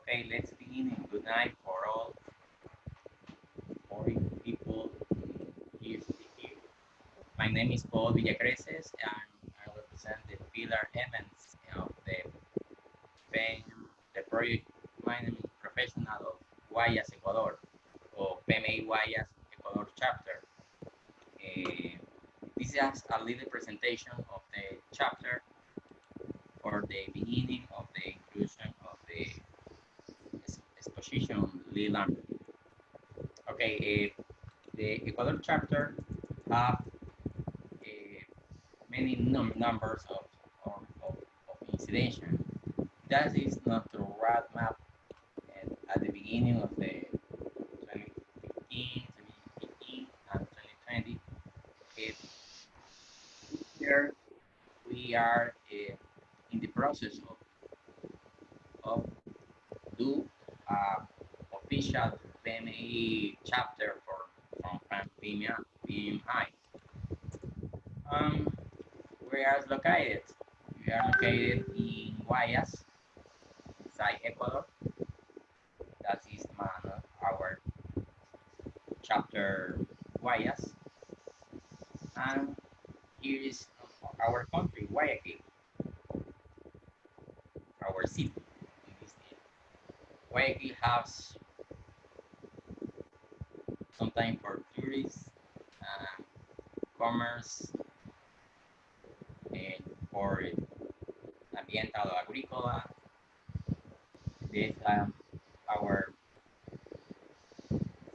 Okay, let's begin. And good night for all 40 people here. My name is Paul Villacreces, and I represent the pillar elements of PEN, the project management professional of Guayas, Ecuador, or PMI Guayas, Ecuador chapter. This is a little presentation of the chapter for the beginning of the inclusion of the exposition Lambert. Okay, the Ecuador chapter have many numbers of incidents. That is not the roadmap at the beginning of the 2015, 2018, and 2020. Here we are in the process of do official PMI chapter from PMI. We are located. We are located in Guayas, inside Ecuador. That is our chapter Guayas. And here is our country, Guayaquil, our city. Guayaquil has some time for tourists, commerce, and for ambiental agrícola. This our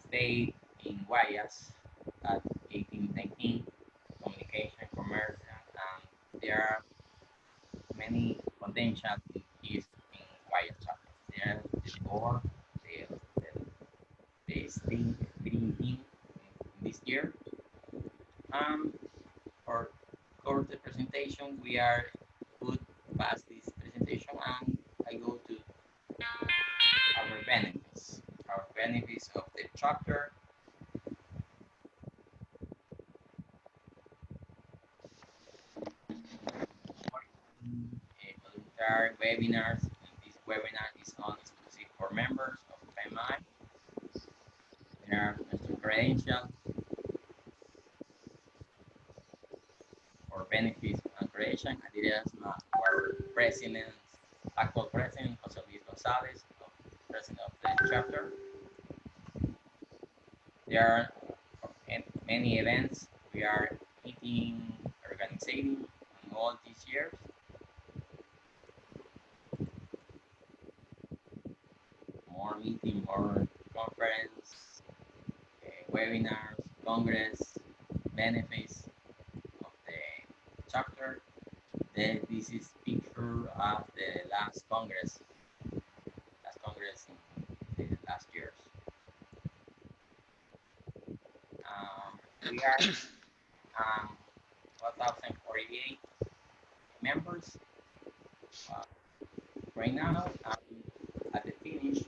stay in Guayas at 1819, communication, commerce, and there are many potential in Guayas chapter. There is the board, the state green team this year. For the presentation, we are good past this presentation, and I go to our benefits. Our benefits of the chapter. Voluntary webinars. This webinar is only exclusive for members of PMI. There are some credentials for benefits and creation. Adidas, our president, actual president, Jose Luis Gonzalez, president of the chapter. There are many events we are meeting, organizing in all these years. More meeting, more conference, webinars, congress, benefits of the chapter. Then this is picture of the last congress in the last years. We are 1,048 members right now. At the finish,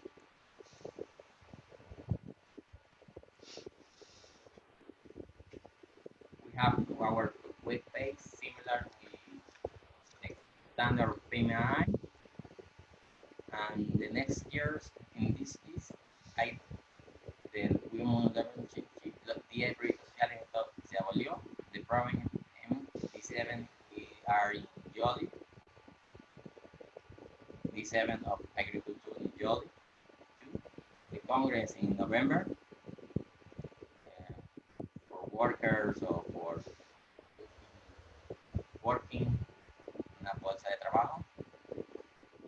we have our web page similar to the standard PMI. And the next years in this case, the Women Leadership Día Social se abolió. The program M7 are in Jolly. The 7th of Agriculture in Jolly. The Congress in November for workers or for working en la bolsa de trabajo.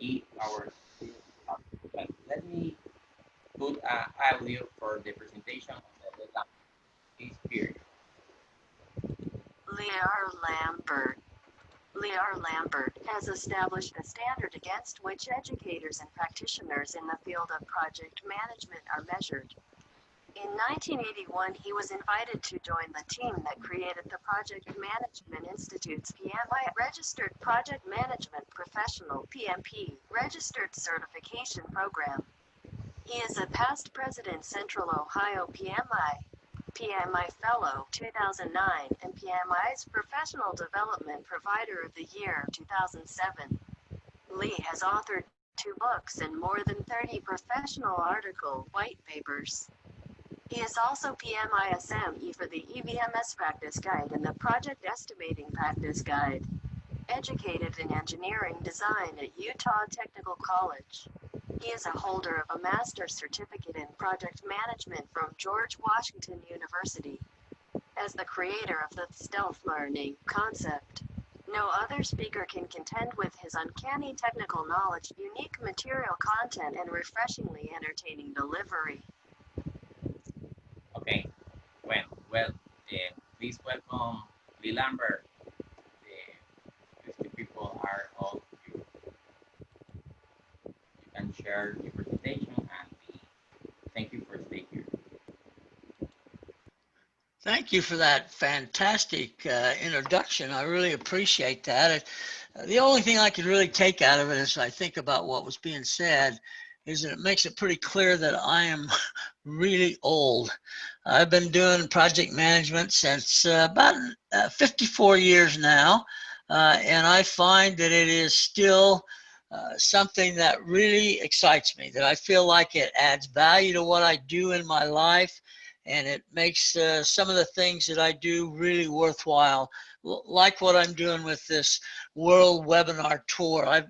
Y our let me put an audio for the presentation of this period. Lambert has established a standard against which educators and practitioners in the field of project management are measured. In 1981, he was invited to join the team that created the Project Management Institute's PMI Registered Project Management Professional (PMP) Registered Certification Program. He is a past President Central Ohio PMI Fellow 2009, and PMI's Professional Development Provider of the Year 2007. Lee has authored 2 books, and more than 30 professional article white papers. He is also PMISME for the EVMS Practice Guide and the Project Estimating Practice Guide. Educated in engineering design at Utah Technical College. He is a holder of a master's certificate in project management from George Washington University. As the creator of the stealth learning concept, no other speaker can contend with his uncanny technical knowledge, unique material content, and refreshingly entertaining delivery. Okay, well, please welcome Lambert. These two people are all you. You can share your presentation and thank you for staying here. Thank you for that fantastic introduction. I really appreciate that. The only thing I could really take out of it as I think about what was being said is that it makes it pretty clear that I am really old. I've been doing project management since about 54 years now, and I find that it is still something that really excites me, that I feel like it adds value to what I do in my life, and it makes some of the things that I do really worthwhile, like what I'm doing with this world webinar tour.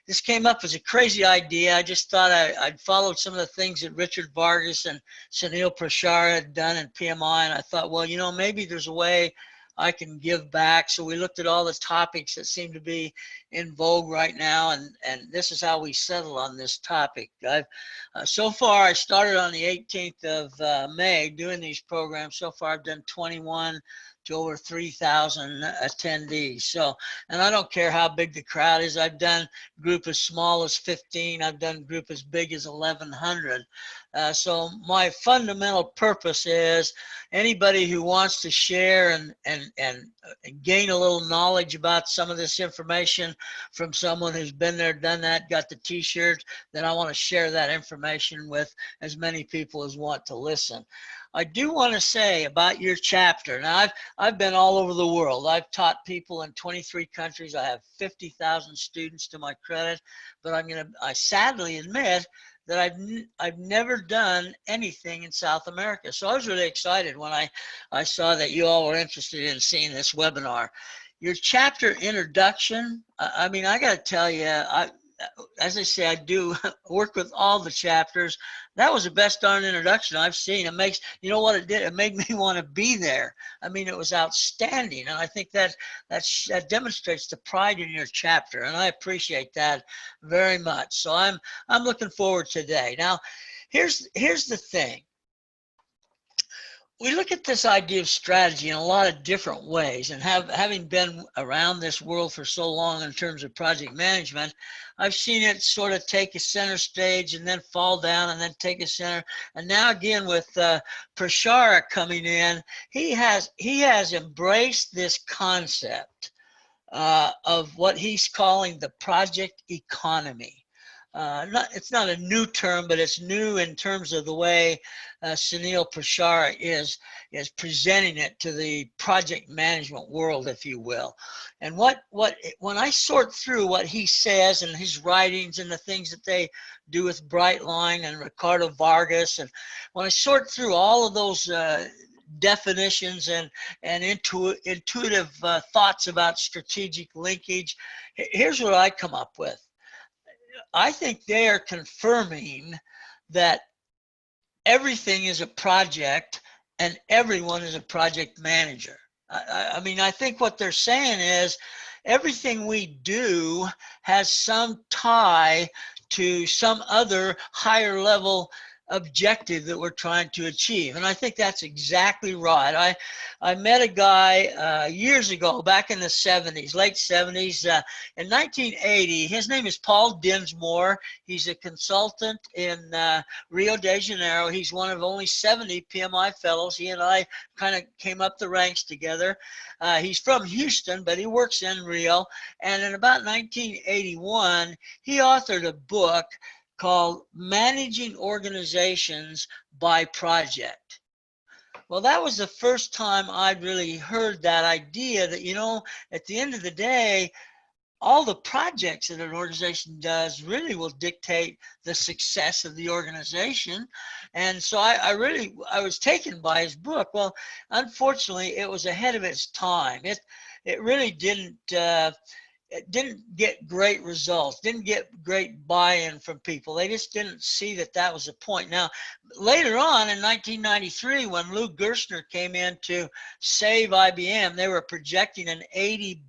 This came up as a crazy idea. I just thought I'd followed some of the things that Richard Vargas and Sunil Prashar had done in PMI, and I thought, well, you know, maybe there's a way I can give back. So we looked at all the topics that seem to be in vogue right now, and this is how we settled on this topic. So far, I started on the 18th of May doing these programs. So far, I've done 21 to over 3,000 attendees. So, and I don't care how big the crowd is. I've done group as small as 15. I've done group as big as 1,100. So my fundamental purpose is anybody who wants to share and gain a little knowledge about some of this information from someone who's been there, done that, got the t-shirt, then I want to share that information with as many people as want to listen. I do want to say about your chapter. Now, I've been all over the world. I've taught people in 23 countries. I have 50,000 students to my credit, but I sadly admit that I've never done anything in South America. So I was really excited when I saw that you all were interested in seeing this webinar. Your chapter introduction, I mean, I got to tell you, as I say, I do work with all the chapters. That was the best darn introduction I've seen. It makes, you know what it did? It made me want to be there. I mean, it was outstanding. And I think that demonstrates the pride in your chapter. And I appreciate that very much. So I'm looking forward to today. Now, here's the thing. We look at this idea of strategy in a lot of different ways, and having been around this world for so long in terms of project management, I've seen it sort of take a center stage and then fall down and then take a center. And now again with Prashara coming in, he has embraced this concept of what he's calling the project economy. It's not a new term, but it's new in terms of the way Sunil Prashara is presenting it to the project management world, if you will. And when I sort through what he says and his writings and the things that they do with Brightline and Ricardo Vargas, and when I sort through all of those definitions and intuitive thoughts about strategic linkage, here's what I come up with. I think they are confirming that everything is a project and everyone is a project manager. I mean, I think what they're saying is everything we do has some tie to some other higher level objective that we're trying to achieve. And I think that's exactly right. I met a guy years ago, back in the 70s, late 70s, in 1980. His name is Paul Dinsmore. He's a consultant in Rio de Janeiro. He's one of only 70 PMI fellows. He and I kind of came up the ranks together. He's from Houston, but he works in Rio. And in about 1981, he authored a book called Managing Organizations by Project. Well, that was the first time I'd really heard that idea that, you know, at the end of the day, all the projects that an organization does really will dictate the success of the organization. And so I was taken by his book. Well, unfortunately, it was ahead of its time. It really didn't. It didn't get great results, didn't get great buy-in from people. They just didn't see that that was the point. Now, later on in 1993, when Lou Gerstner came in to save IBM, they were projecting an $8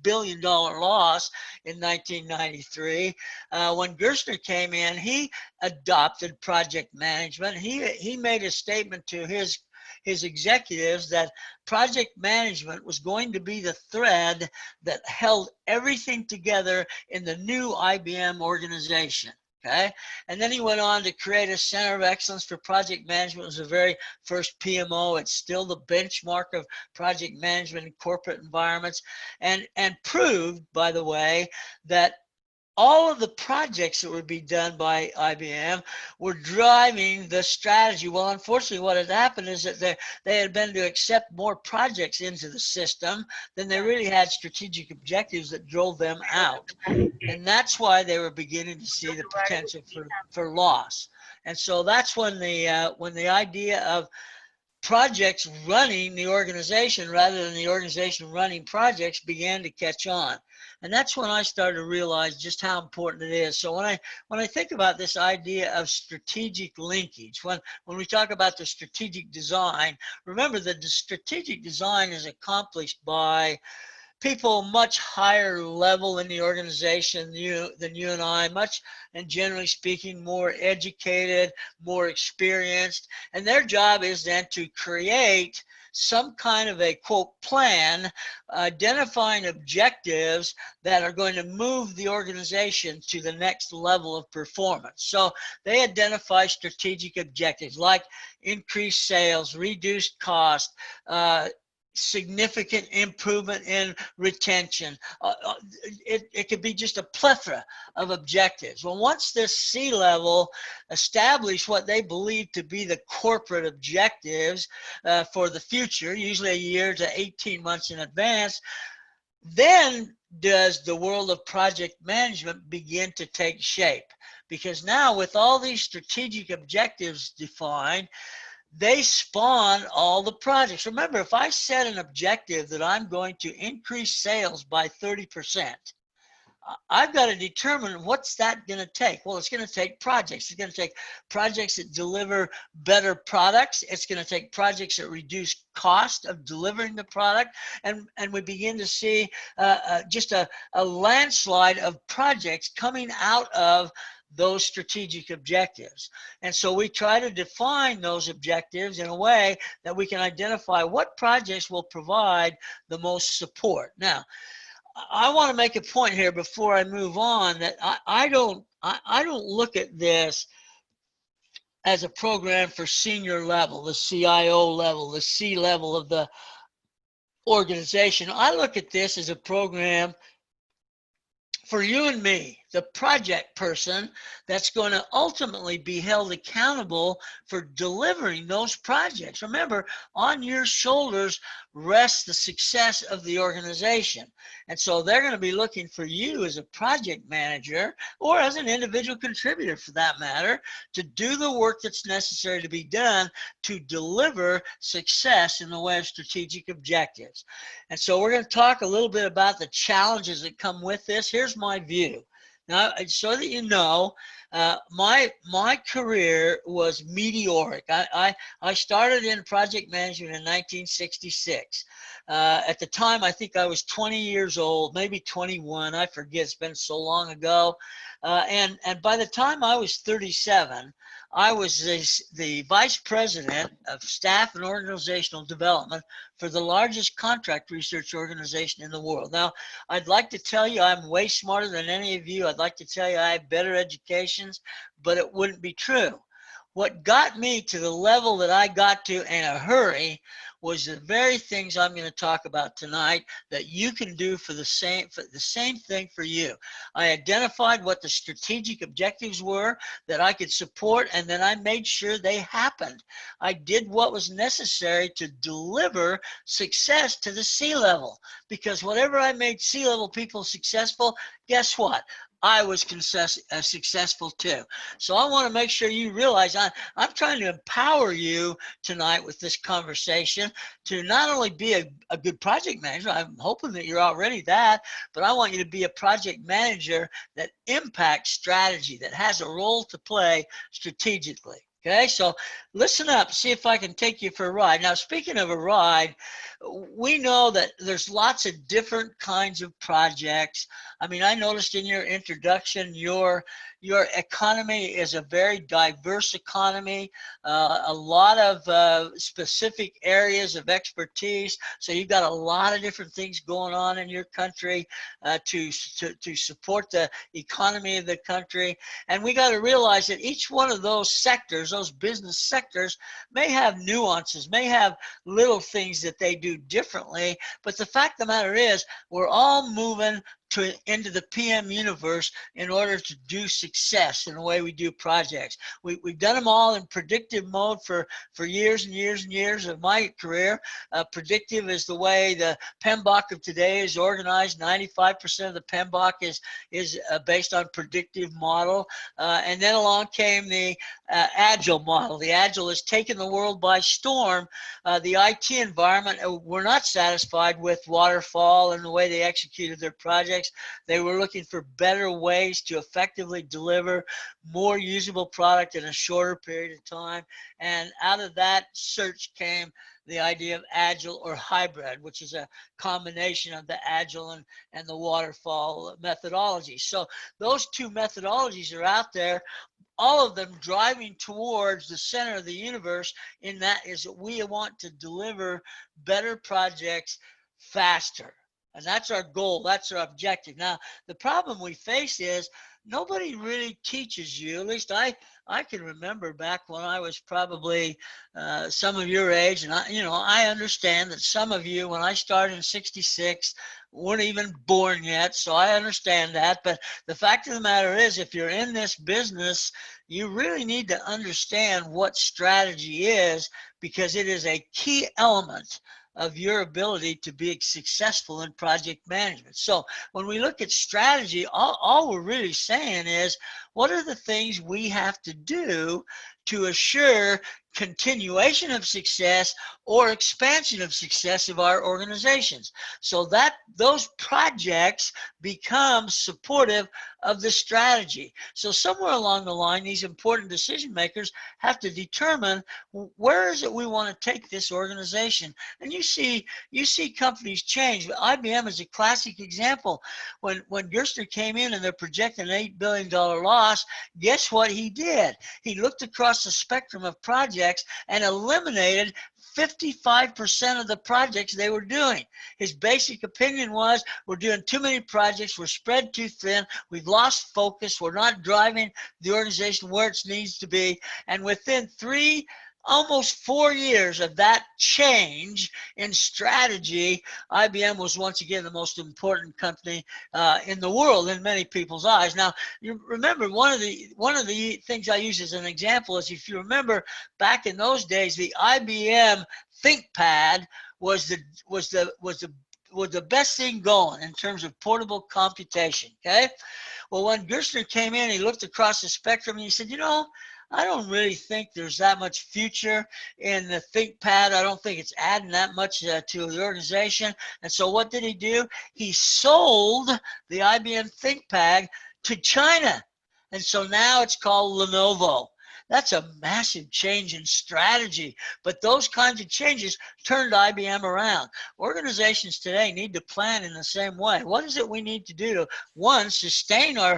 billion loss in 1993. When Gerstner came in, he adopted project management. He made a statement to his executives that project management was going to be the thread that held everything together in the new IBM organization. Okay, and then he went on to create a Center of Excellence for Project Management. It was the very first PMO. It's still the benchmark of project management in corporate environments, and proved, by the way, that all of the projects that would be done by IBM were driving the strategy. Well, unfortunately, what had happened is that they had been to accept more projects into the system than they really had strategic objectives that drove them out. And that's why they were beginning to see the potential for loss. And so that's when the idea of projects running the organization rather than the organization running projects began to catch on. And that's when I started to realize just how important it is. So when I think about this idea of strategic linkage, when we talk about the strategic design, remember that the strategic design is accomplished by people much higher level in the organization than you and I, much, and generally speaking, more educated, more experienced. And their job is then to create some kind of a, quote, plan, identifying objectives that are going to move the organization to the next level of performance. So they identify strategic objectives like increased sales, reduced cost, significant improvement in retention. It could be just a plethora of objectives. Well, once this C-level established what they believe to be the corporate objectives for the future, usually a year to 18 months in advance, then does the world of project management begin to take shape. Because now with all these strategic objectives defined, they spawn all the projects. Remember, if I set an objective that I'm going to increase sales by 30%, I've got to determine what's that going to take. Well, it's going to take projects. It's going to take projects that deliver better products. It's going to take projects that reduce cost of delivering the product. And we begin to see just a landslide of projects coming out of those strategic objectives. And so we try to define those objectives in a way that we can identify what projects will provide the most support. Now, I want to make a point here before I move on that I don't look at this as a program for senior level, the CIO level, the C level of the organization. I look at this as a program for you and me, the project person that's going to ultimately be held accountable for delivering those projects. Remember, on your shoulders rests the success of the organization. And so they're going to be looking for you as a project manager or as an individual contributor for that matter to do the work that's necessary to be done to deliver success in the way of strategic objectives. And so we're going to talk a little bit about the challenges that come with this. Here's my view. Now, so that you know, my career was meteoric. I started in project management in 1966. At the time, I think I was 20 years old, maybe 21. I forget. It's been so long ago. And by the time I was 37, I was the vice president of staff and organizational development for the largest contract research organization in the world. Now, I'd like to tell you I'm way smarter than any of you. I'd like to tell you I have better educations, but it wouldn't be true. what got me to the level that I got to in a hurry was the very things I'm going to talk about tonight that you can do for the same thing for you. I identified what the strategic objectives were that I could support, and then I made sure they happened. I did what was necessary to deliver success to the C-level, because whatever I made C-level people successful, guess what? I was successful too. So I want to make sure you realize I'm trying to empower you tonight with this conversation to not only be a good project manager, I'm hoping that you're already that, but I want you to be a project manager that impacts strategy, that has a role to play strategically. Okay, so listen up, see if I can take you for a ride. Now, speaking of a ride, we know that there's lots of different kinds of projects. I mean, I noticed in your introduction, your economy is a very diverse economy, a lot of specific areas of expertise. So you've got a lot of different things going on in your country to support the economy of the country. And we got to realize that each one of those sectors, those business sectors, may have nuances, may have little things that they do differently. But the fact of the matter is, we're all moving into the PM universe in order to do success in the way we do projects. We've done them all in predictive mode for years and years and years of my career. Predictive is the way the PMBOK of today is organized. 95% of the PMBOK is based on predictive model. And then along came the Agile model. The Agile has taken the world by storm. The IT environment were not satisfied with waterfall and the way they executed their projects. They were looking for better ways to effectively deliver more usable product in a shorter period of time. And out of that search came the idea of Agile or hybrid, which is a combination of the Agile and the waterfall methodology. So those two methodologies are out there, all of them driving towards the center of the universe, in that is that we want to deliver better projects faster. And that's our goal. That's our objective. Now, the problem we face is nobody really teaches you, at least I can remember back when I was probably some of your age, and I understand that some of you, when I started in '66, weren't even born yet, so I understand that. But the fact of the matter is, if you're in this business, you really need to understand what strategy is, because it is a key element of your ability to be successful in project management. So when we look at strategy, all we're really saying is, what are the things we have to do to assure continuation of success or expansion of success of our organizations, so that those projects become supportive of the strategy. So somewhere along the line, these important decision makers have to determine, where is it we want to take this organization. And you see companies change. IBM is a classic example. When Gerstner came in and they're projecting an $8 billion loss, guess what he did? He looked across the spectrum of projects and eliminated 55% of the projects they were doing. His basic opinion was, we're doing too many projects, we're spread too thin, we've lost focus, we're not driving the organization where it needs to be. And within almost 4 years of that change in strategy, IBM was once again the most important company in the world in many people's eyes. Now, you remember, one of the things I use as an example is, if you remember back in those days, the IBM ThinkPad was the best thing going in terms of portable computation. Okay, well, when Gerstner came in, he looked across the spectrum and he said, I don't really think there's that much future in the ThinkPad. I don't think it's adding that much to the organization. And so what did he do? He sold the IBM ThinkPad to China. And so now it's called Lenovo. That's a massive change in strategy. But those kinds of changes turned IBM around. Organizations today need to plan in the same way. What is it we need to do to, one, sustain our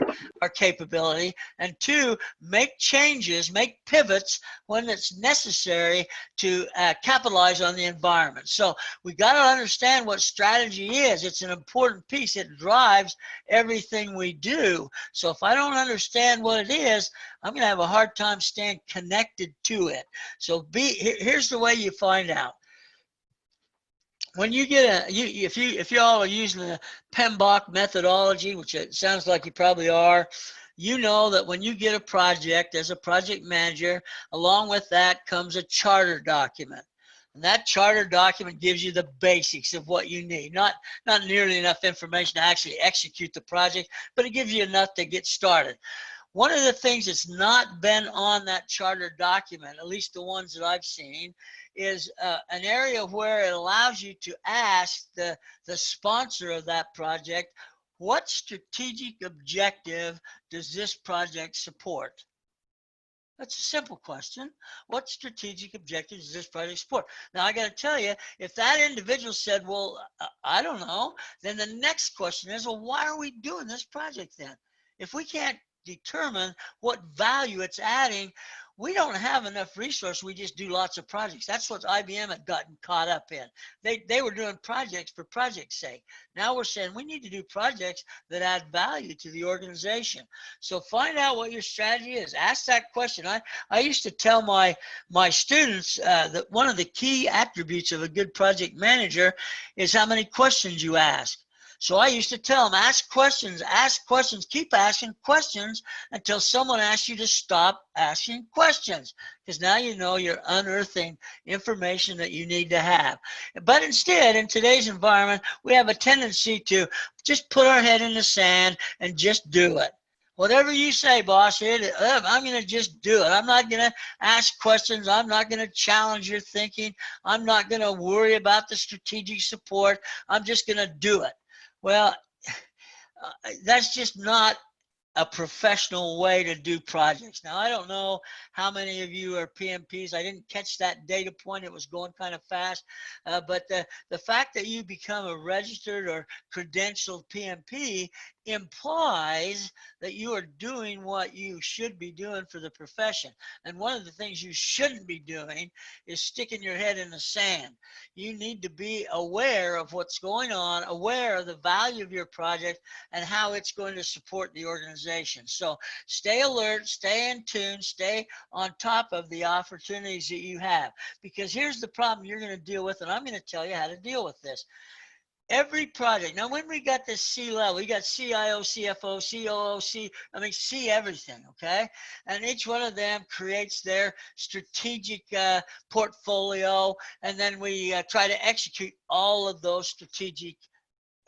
capability, and two, make changes, make pivots when it's necessary to capitalize on the environment? So we got to understand what strategy is. It's an important piece. It drives everything we do. So if I don't understand what it is, I'm going to have a hard time understand connected to it. So here's the way you find out. When you get if you all are using the PMBOK methodology, which it sounds like you probably are, you know that when you get a project as a project manager, along with that comes a charter document. And that charter document gives you the basics of what you need. Not nearly enough information to actually execute the project, but it gives you enough to get started. One of the things that's not been on that charter document, at least the ones that I've seen, is an area where it allows you to ask the sponsor of that project, what strategic objective does this project support? That's a simple question. What strategic objective does this project support? Now, I got to tell you, if that individual said, well, I don't know, then the next question is, well, why are we doing this project then? If we can't determine what value it's adding, we don't have enough resource. We just do lots of projects. That's what IBM had gotten caught up in. They were doing projects for project's sake. Now we're saying we need to do projects that add value to the organization. So find out what your strategy is. Ask that question. I used to tell my students that one of the key attributes of a good project manager is how many questions you ask. So I used to tell them, ask questions, keep asking questions until someone asks you to stop asking questions. Because now you know you're unearthing information that you need to have. But instead, in today's environment, we have a tendency to just put our head in the sand and just do it. Whatever you say, boss, I'm going to just do it. I'm not going to ask questions. I'm not going to challenge your thinking. I'm not going to worry about the strategic support. I'm just going to do it. Well, that's just not a professional way to do projects. Now, I don't know how many of you are PMPs. I didn't catch that data point. It was going kind of fast. But the fact that you become a registered or credentialed PMP implies that you are doing what you should be doing for the profession. And one of the things you shouldn't be doing is sticking your head in the sand. You need to be aware of what's going on, aware of the value of your project and how it's going to support the organization. So stay alert, stay in tune, stay on top of the opportunities that you have. Because here's the problem you're going to deal with, and I'm going to tell you how to deal with this. Every project. Now, when we got this C level, we got CIO, CFO, COO, C everything, okay? And each one of them creates their strategic portfolio, and then we try to execute all of those strategic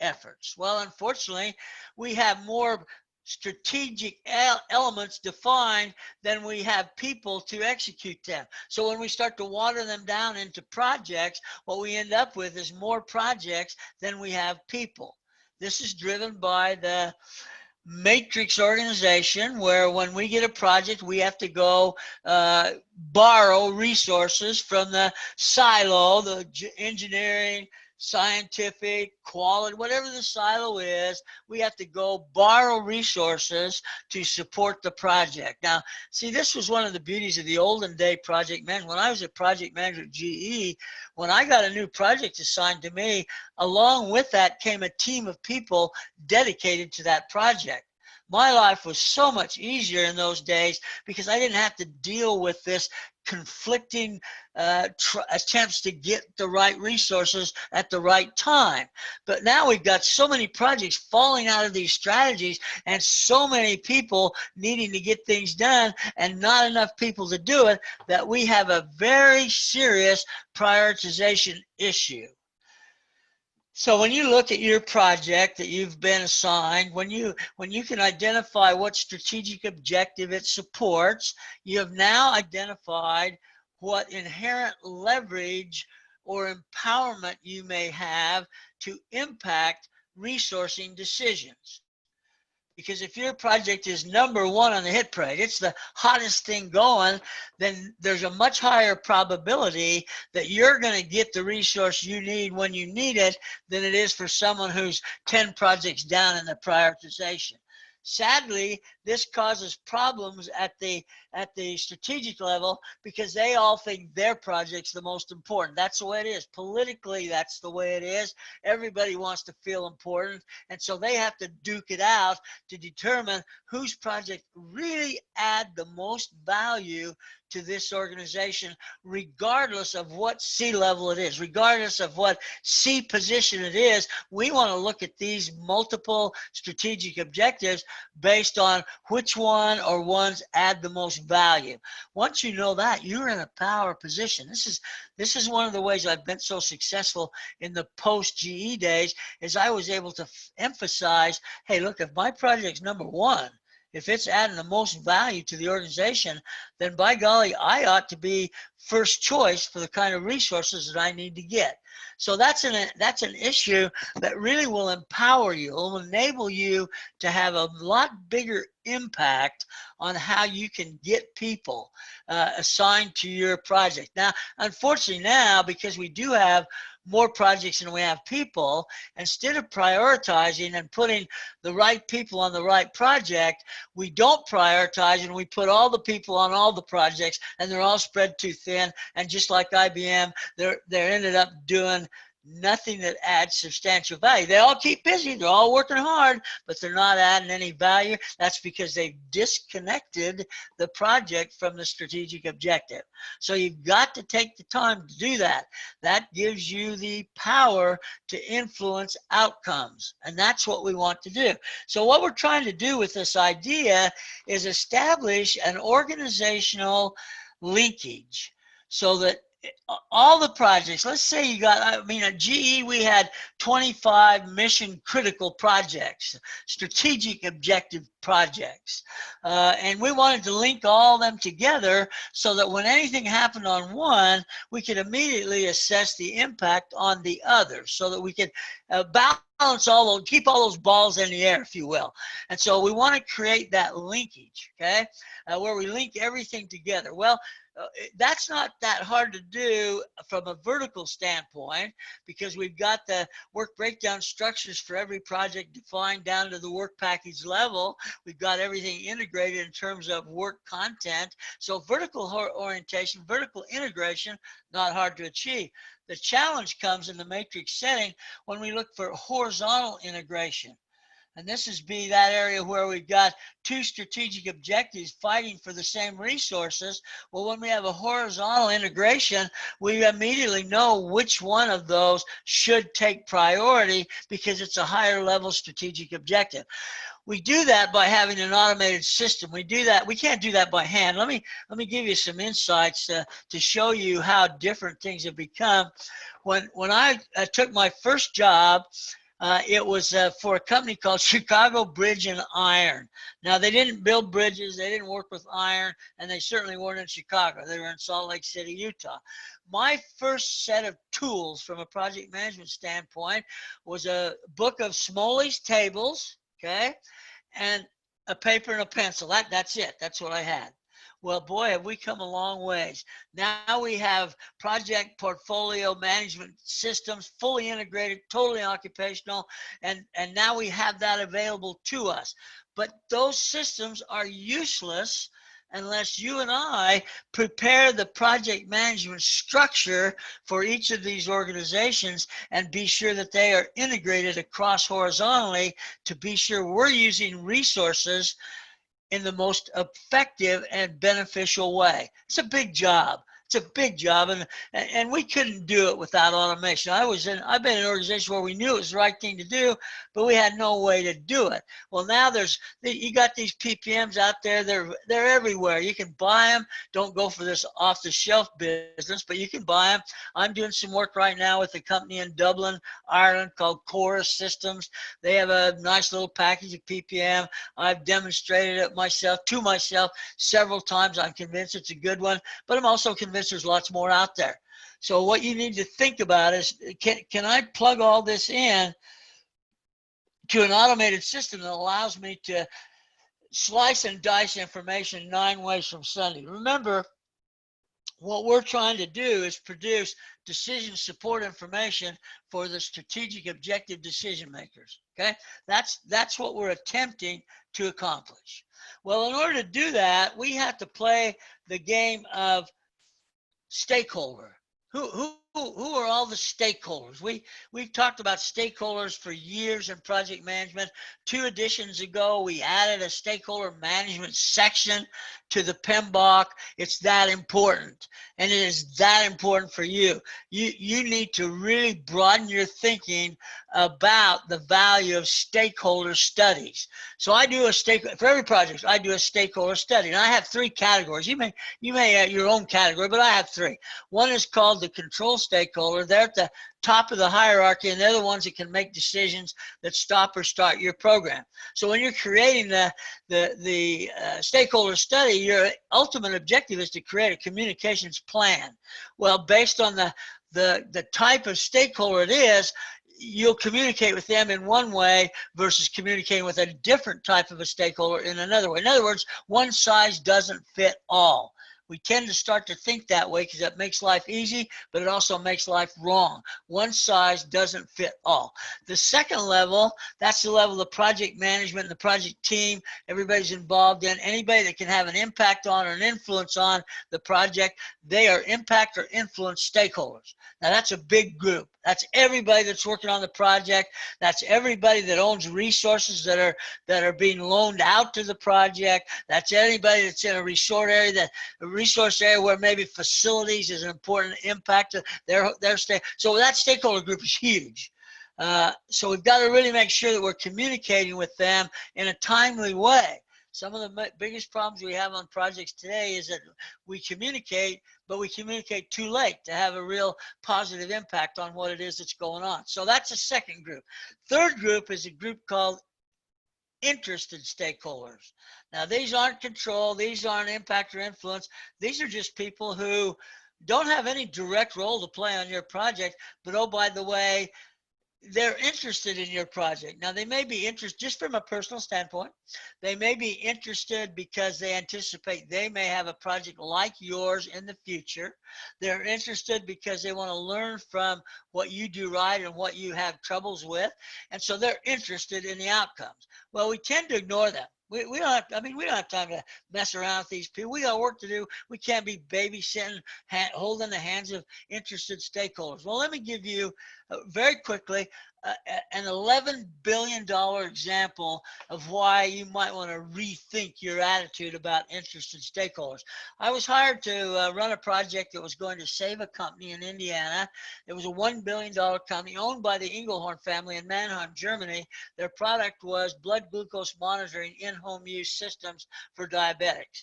efforts. Well, unfortunately, we have more strategic elements defined than we have people to execute them. So when we start to water them down into projects, what we end up with is more projects than we have people. This is driven by the matrix organization, where when we get a project, we have to go borrow resources from the silo, the engineering, scientific, quality, whatever the silo is, we have to go borrow resources to support the project. Now, see, this was one of the beauties of the olden day project management. When I was a project manager at GE, when I got a new project assigned to me, along with that came a team of people dedicated to that project. My life was so much easier in those days because I didn't have to deal with this conflicting attempts to get the right resources at the right time. But now we've got so many projects falling out of these strategies and so many people needing to get things done and not enough people to do it that we have a very serious prioritization issue. So when you look at your project that you've been assigned, when you can identify what strategic objective it supports, you have now identified what inherent leverage or empowerment you may have to impact resourcing decisions. Because if your project is number one on the hit parade, it's the hottest thing going, then there's a much higher probability that you're going to get the resource you need when you need it than it is for someone who's 10 projects down in the prioritization. Sadly, this causes problems at the strategic level because they all think their project's the most important. That's the way it is. Politically, that's the way it is. Everybody wants to feel important, and so they have to duke it out to determine whose project really add the most value to this organization, regardless of what C level it is, regardless of what C position it is. We want to look at these multiple strategic objectives based on which one or ones add the most value. Once you know that, you're in a power position. This is one of the ways I've been so successful in the post-GE days, is I was able to emphasize, hey, look, if my project's number one, if it's adding the most value to the organization, then by golly, I ought to be first choice for the kind of resources that I need to get. So that's an issue that really will empower you. It will enable you to have a lot bigger impact on how you can get people assigned to your project. Now, unfortunately now, because we do have more projects than we have people, instead of prioritizing and putting the right people on the right project, we don't prioritize and we put all the people on all the projects, and they're all spread too thin. And just like IBM, they're ended up doing nothing that adds substantial value. They all keep busy, they're all working hard, but they're not adding any value. That's because they've disconnected the project from the strategic objective. So you've got to take the time to do that. That gives you the power to influence outcomes, and that's what we want to do. So what we're trying to do with this idea is establish an organizational linkage so that all the projects, let's say you got, at GE, we had 25 mission critical projects, strategic objective projects. And we wanted to link all them together so that when anything happened on one, we could immediately assess the impact on the other so that we could balance all those, keep all those balls in the air, if you will. And so we want to create that linkage, okay, where we link everything together. Well, that's not that hard to do from a vertical standpoint, because we've got the work breakdown structures for every project defined down to the work package level. We've got everything integrated in terms of work content. So vertical orientation, vertical integration, not hard to achieve. The challenge comes in the matrix setting when we look for horizontal integration. And this is that area where we've got two strategic objectives fighting for the same resources. Well, when we have a horizontal integration, we immediately know which one of those should take priority because it's a higher level strategic objective. We do that by having an automated system. We do that. We can't do that by hand. Let me give you some insights to show you how different things have become. When I took my first job, it was for a company called Chicago Bridge and Iron. Now, they didn't build bridges, they didn't work with iron, and they certainly weren't in Chicago. They were in Salt Lake City, Utah. My first set of tools from a project management standpoint was a book of Smoley's tables, okay, and a paper and a pencil. That's it. That's what I had. Well, boy, have we come a long ways. Now we have project portfolio management systems, fully integrated, totally occupational, and now we have that available to us. But those systems are useless unless you and I prepare the project management structure for each of these organizations and be sure that they are integrated across horizontally to be sure we're using resources in the most effective and beneficial way. It's a big job. It's a big job, and we couldn't do it without automation. I've been in an organization where we knew it was the right thing to do, but we had no way to do it. Well, now you got these PPMs out there. They're everywhere. You can buy them. Don't go for this off-the-shelf business, but you can buy them. I'm doing some work right now with a company in Dublin, Ireland called Chorus Systems. They have a nice little package of PPM. I've demonstrated it to myself several times. I'm convinced it's a good one, but I'm also convinced there's lots more out there. So what you need to think about is, can I plug all this in to an automated system that allows me to slice and dice information 9 ways from Sunday? Remember, what we're trying to do is produce decision support information for the strategic objective decision makers. Okay, that's what we're attempting to accomplish. Well, in order to do that, we have to play the game of stakeholder. Who are all the stakeholders? We've talked about stakeholders for years in project management. 2 editions ago, we added a stakeholder management section to the PMBOK. It's that important, and it is that important for you. You need to really broaden your thinking about the value of stakeholder studies. So I do for every project, I do a stakeholder study, and I have 3 categories. You may have your own category, but I have 3. One is called the control stakeholder. They're at the top of the hierarchy, and they're the ones that can make decisions that stop or start your program. So when you're creating the stakeholder study, your ultimate objective is to create a communications plan. Well, based on the type of stakeholder it is, you'll communicate with them in one way versus communicating with a different type of a stakeholder in another way. In other words, one size doesn't fit all. We tend to start to think that way because it makes life easy, but it also makes life wrong. One size doesn't fit all. The second level, that's the level of project management and the project team everybody's involved in. Anybody that can have an impact on or an influence on the project, they are impact or influence stakeholders. Now, that's a big group. That's everybody that's working on the project. That's everybody that owns resources that are being loaned out to the project. That's anybody that's in a resource area where maybe facilities is an important impact to their state. So that stakeholder group is huge. So we've got to really make sure that we're communicating with them in a timely way. Some of the biggest problems we have on projects today is that we communicate, but we communicate too late to have a real positive impact on what it is that's going on. So that's the second group. Third group is a group called interested stakeholders. Now, these aren't control, these aren't impact or influence. These are just people who don't have any direct role to play on your project, but oh, by the way, they're interested in your project. Now, they may be interested just from a personal standpoint. They may be interested because they anticipate they may have a project like yours in the future. They're interested because they want to learn from what you do right and what you have troubles with. And so they're interested in the outcomes. Well, we tend to ignore them. We don't have, we don't have time to mess around with these people. We got work to do. We can't be babysitting, holding the hands of interested stakeholders. Well, let me give you very quickly an $11 billion example of why you might want to rethink your attitude about interested stakeholders. I was hired to run a project that was going to save a company in Indiana. It was a $1 billion company owned by the Engelhorn family in Mannheim, Germany. Their product was blood glucose monitoring in-home use systems for diabetics.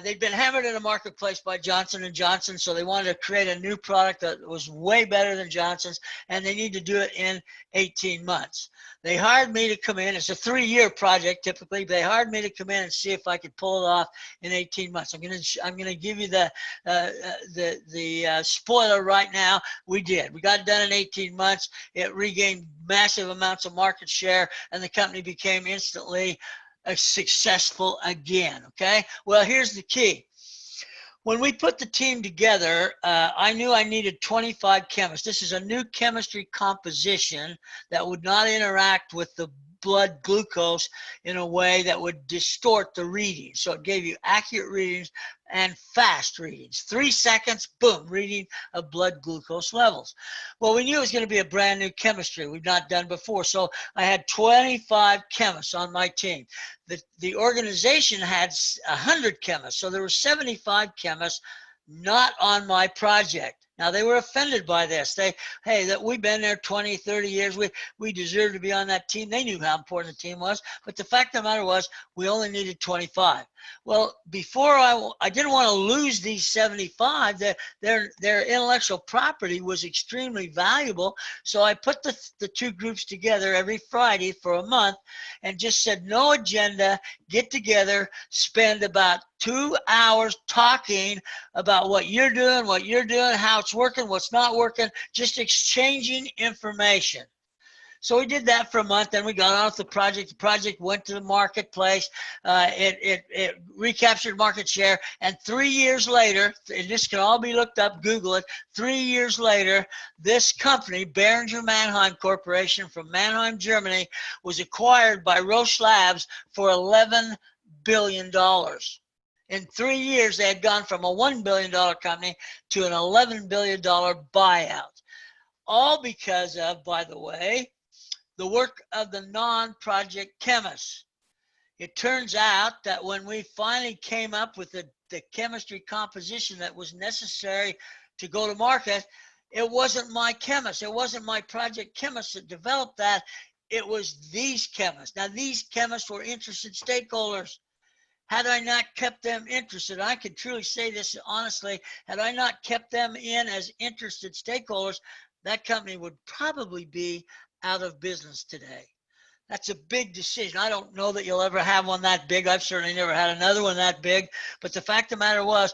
They'd been hammered in the marketplace by Johnson & Johnson, so they wanted to create a new product that was way better than Johnson's, and they need to do it in 18 months. They hired me to come in. It's a 3-year project typically, but they hired me to come in and see if I could pull it off in 18 months. I'm gonna give you the spoiler right now. We did. We got it done in 18 months. It regained massive amounts of market share, and the company became instantly successful again. Okay, well, here's the key. When we put the team together, I knew I needed 25 chemists. This is a new chemistry composition that would not interact with the blood glucose in a way that would distort the readings. So it gave you accurate readings and fast readings. 3 seconds, boom, reading of blood glucose levels. Well, we knew it was going to be a brand new chemistry we've not done before. So I had 25 chemists on my team. The organization had 100 chemists. So there were 75 chemists not on my project. Now, they were offended by this. That we've been there 20, 30 years. We deserve to be on that team. They knew how important the team was. But the fact of the matter was, we only needed 25. Well, before I didn't want to lose these 75. Their intellectual property was extremely valuable. So I put the 2 groups together every Friday for a month and just said, no agenda, get together, spend about 2 hours talking about what you're doing, how it's working, what's not working, just exchanging information. So we did that for a month. Then we got on with the project. The project went to the marketplace. It recaptured market share. And 3 years later, and this can all be looked up, Google it. 3 years later, this company, Behringer Mannheim Corporation from Mannheim, Germany, was acquired by Roche Labs for $11 billion. In 3 years, they had gone from a $1 billion company to an $11 billion buyout. All because of, by the way, the work of the non-project chemists. It turns out that when we finally came up with the chemistry composition that was necessary to go to market, it wasn't my chemists. It wasn't my project chemists that developed that. It was these chemists. Now, these chemists were interested stakeholders. Had I not kept them interested, I can truly say this honestly, had I not kept them in as interested stakeholders, that company would probably be out of business today. That's a big decision. I don't know that you'll ever have one that big. I've certainly never had another one that big. But the fact of the matter was,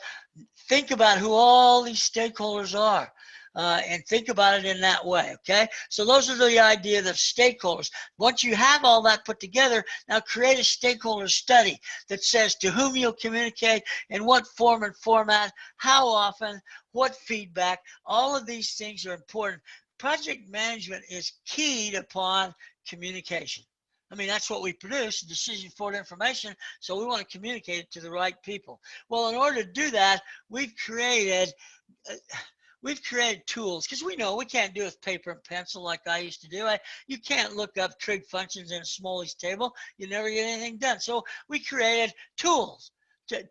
think about who all these stakeholders are. And think about it in that way, okay? So those are the idea of stakeholders. Once you have all that put together, now create a stakeholder study that says to whom you'll communicate, in what form and format, how often, what feedback. All of these things are important. Project management is keyed upon communication. I mean, that's what we produce, decision-informed information, so we want to communicate it to the right people. Well, in order to do that, we've created tools, because we know we can't do it with paper and pencil like I used to do. You can't look up trig functions in a Smalley's table. You never get anything done. So we created tools,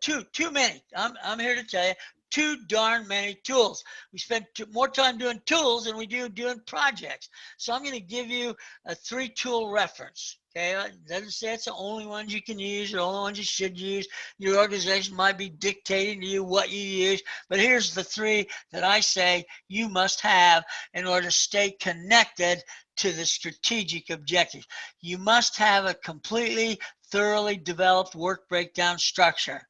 too many. I'm here to tell you, too darn many tools. We spend more time doing tools than we do doing projects. So I'm going to give you a 3-tool reference. Okay, it doesn't say it's the only ones you can use, the only ones you should use. Your organization might be dictating to you what you use, but here's the 3 that I say you must have in order to stay connected to the strategic objectives. You must have a completely, thoroughly developed work breakdown structure.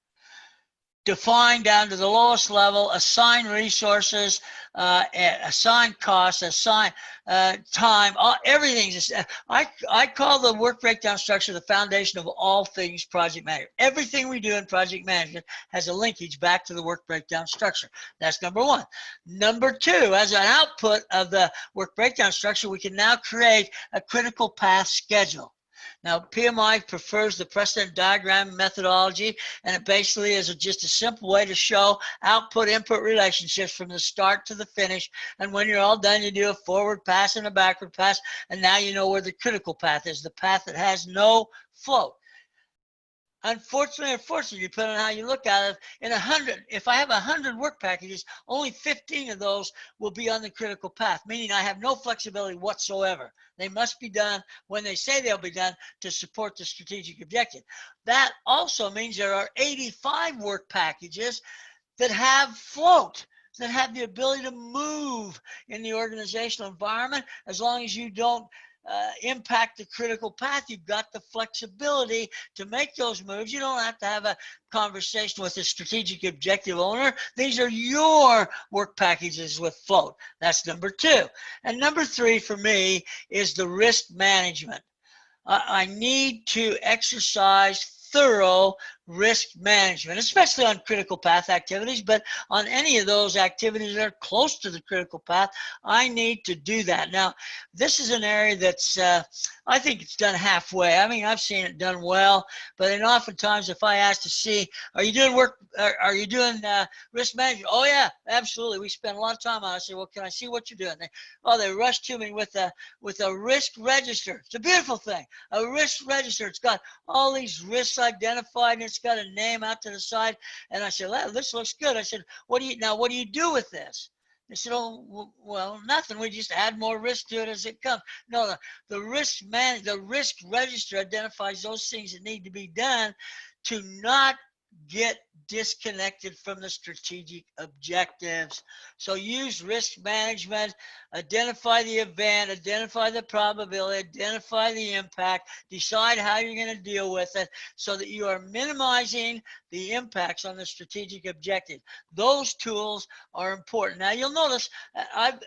Define down to the lowest level, assign resources, assign costs, assign time, everything. I call the work breakdown structure the foundation of all things project management. Everything we do in project management has a linkage back to the work breakdown structure. That's number 1. Number 2, as an output of the work breakdown structure, we can now create a critical path schedule. Now, PMI prefers the precedent diagram methodology, and it basically is just a simple way to show output-input relationships from the start to the finish. And when you're all done, you do a forward pass and a backward pass, and now you know where the critical path is, the path that has no float. Unfortunately, depending on how you look at it, in 100, if I have 100 work packages, only 15 of those will be on the critical path, meaning I have no flexibility whatsoever. They must be done when they say they'll be done to support the strategic objective. That also means there are 85 work packages that have float, that have the ability to move in the organizational environment as long as you don't impact the critical path. You've got the flexibility to make those moves. You don't have to have a conversation with the strategic objective owner. These are your work packages with float. That's number 2. And number 3 for me is the risk management. I need to exercise thorough risk management, especially on critical path activities, but on any of those activities that are close to the critical path, I need to do that. Now, this is an area that's, I think it's done halfway. I mean, I've seen it done well, but then oftentimes if I ask to see, are you doing work, are you doing risk management? Oh yeah, absolutely. We spend a lot of time on it. I say, well, can I see what you're doing? They rush to me with a risk register. It's a beautiful thing. A risk register. It's got all these risks identified, and it's got a name out to the side. And I said, well, this looks good. I said, what do you do with this? They said, oh, well, nothing. We just add more risk to it as it comes. No, the risk register identifies those things that need to be done to not get disconnected from the strategic objectives. So use risk management, identify the event, identify the probability, identify the impact, decide how you're going to deal with it so that you are minimizing the impacts on the strategic objective. Those tools are important. Now you'll notice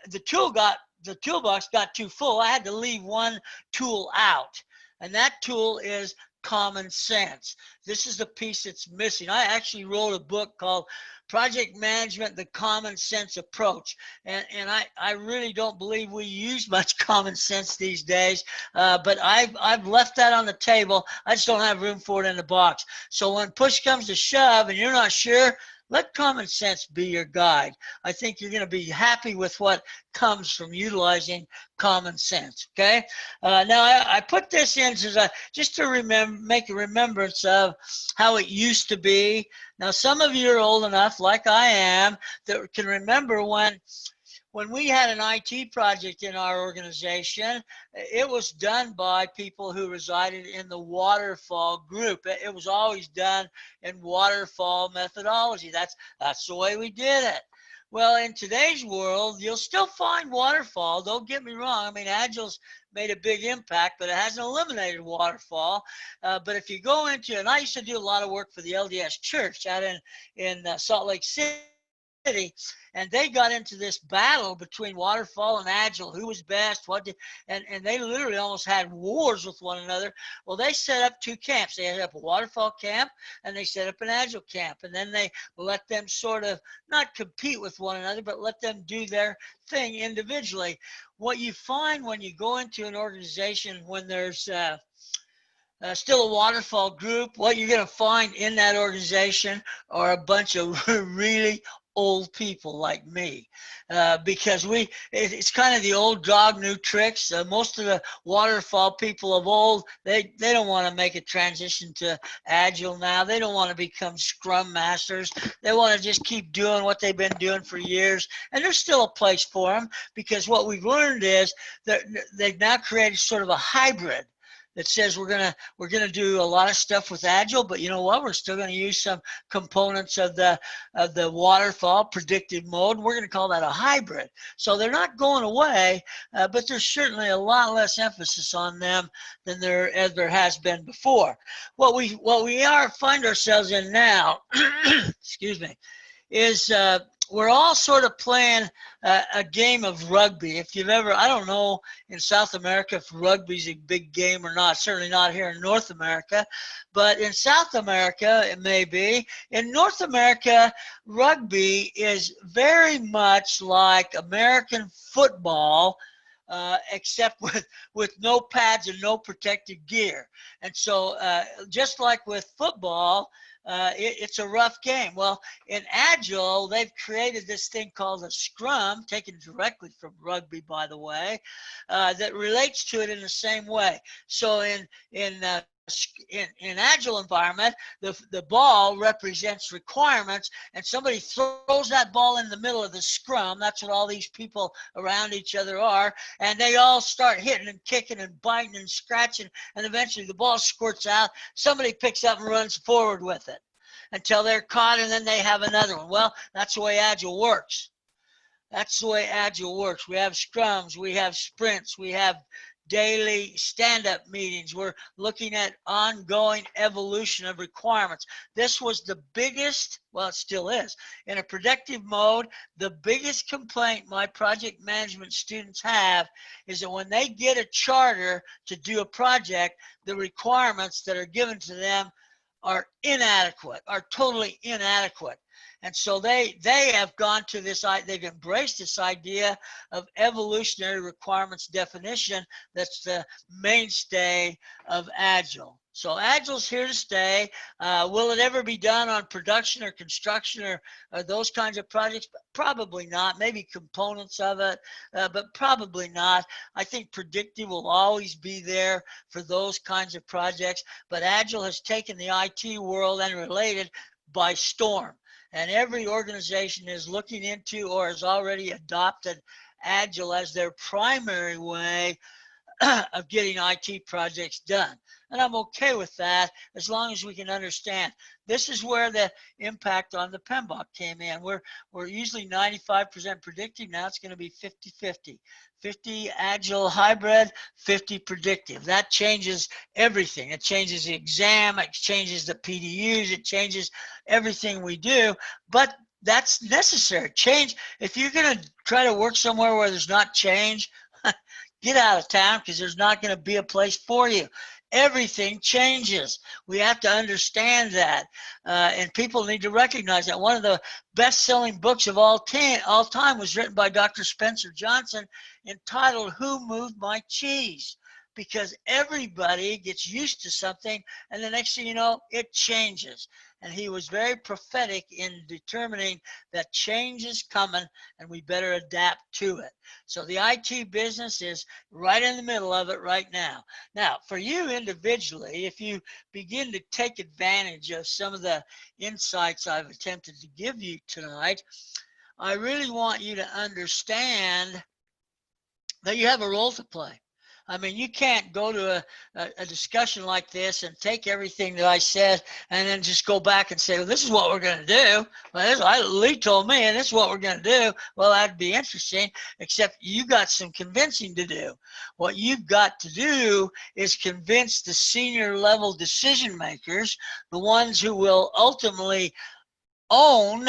the tool got the toolbox got too full. I had to leave one tool out, and that tool is common sense. This is the piece that's missing. I actually wrote a book called Project Management, the Common Sense Approach. And I really don't believe we use much common sense these days, but I've left that on the table. I just don't have room for it in the box. So when push comes to shove and you're not sure, let common sense be your guide. I think you're going to be happy with what comes from utilizing common sense. Okay. Now I put this in just to make a remembrance of how it used to be. Now some of you are old enough, like I am, that can remember when we had an IT project in our organization. It was done by people who resided in the waterfall group. It was always done in waterfall methodology. That's the way we did it. Well, in today's world, you'll still find waterfall. Don't get me wrong. I mean, Agile's made a big impact, but it hasn't eliminated waterfall. But if you go into, and I used to do a lot of work for the LDS Church out in Salt Lake City, and they got into this battle between waterfall and agile, who was best, and they literally almost had wars with one another. Well, they set up two camps. They set up a waterfall camp and they set up an agile camp, and then they let them sort of not compete with one another, but let them do their thing individually. What you find when you go into an organization when there's still a waterfall group, what you're going to find in that organization are a bunch of really old people like me, because it's kind of the old dog, new tricks. Most of the waterfall people of old, they don't want to make a transition to agile now. They don't want to become scrum masters. They want to just keep doing what they've been doing for years, and there's still a place for them, because what we've learned is that they've now created sort of a hybrid that says we're gonna do a lot of stuff with agile, but you know what? We're still gonna use some components of the waterfall predictive mode. We're gonna call that a hybrid. So they're not going away, but there's certainly a lot less emphasis on them than there has been before. What we find ourselves in now, excuse me, is we're all sort of playing a game of rugby. If you've ever, I don't know in South America if rugby's a big game or not, certainly not here in North America, but in South America it may be. In North America, rugby is very much like American football, except with no pads and no protective gear. And so just like with football, it's a rough game. Well, in Agile, they've created this thing called a Scrum, taken directly from rugby, by the way, that relates to it in the same way. So in Agile environment, the ball represents requirements, and somebody throws that ball in the middle of the scrum. That's what all these people around each other are, and they all start hitting and kicking and biting and scratching, and eventually the ball squirts out. Somebody picks up and runs forward with it until they're caught, and then they have another one. Well, that's the way Agile works. That's the way Agile works. We have scrums, we have sprints, we have daily stand-up meetings. We're looking at ongoing evolution of requirements. This was the biggest, well, it still is, in a predictive mode, the biggest complaint my project management students have is that when they get a charter to do a project, the requirements that are given to them are inadequate, are totally inadequate. And so they have gone to this, they've embraced this idea of evolutionary requirements definition that's the mainstay of Agile. So Agile's here to stay. Will it ever be done on production or construction or those kinds of projects? Probably not. Maybe components of it, but probably not. I think predictive will always be there for those kinds of projects, but Agile has taken the IT world and related by storm. And every organization is looking into or has already adopted Agile as their primary way of getting IT projects done. And I'm okay with that as long as we can understand. This is where the impact on the PMBOK came in. We're usually 95% predictive. Now it's going to be 50-50. 50 Agile hybrid, 50 predictive. That changes everything. It changes the exam, it changes the PDUs, it changes everything we do. But that's necessary. Change, if you're going to try to work somewhere where there's not change, get out of town, because there's not going to be a place for you. Everything changes. We have to understand that. And people need to recognize that. One of the best-selling books of all time was written by Dr. Spencer Johnson, entitled Who Moved My Cheese? Because everybody gets used to something, and the next thing you know, it changes. And he was very prophetic in determining that change is coming and we better adapt to it. So the IT business is right in the middle of it right now. Now, for you individually, if you begin to take advantage of some of the insights I've attempted to give you tonight, I really want you to understand that you have a role to play. I mean, you can't go to a discussion like this and take everything that I said and then just go back and say, well, this is what we're going to do. Well, Lee told me, and this is what we're going to do. Well, that'd be interesting, except you got some convincing to do. What you've got to do is convince the senior level decision makers, the ones who will ultimately own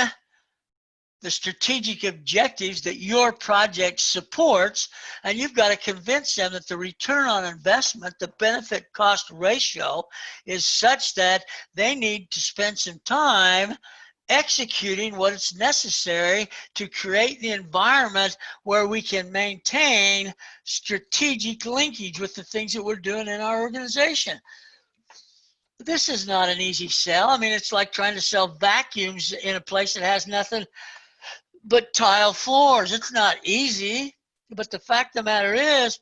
the strategic objectives that your project supports, and you've got to convince them that the return on investment, the benefit cost ratio, is such that they need to spend some time executing what is necessary to create the environment where we can maintain strategic linkage with the things that we're doing in our organization. This is not an easy sell. I mean, it's like trying to sell vacuums in a place that has nothing but tile floors. It's not easy, but the fact of the matter is,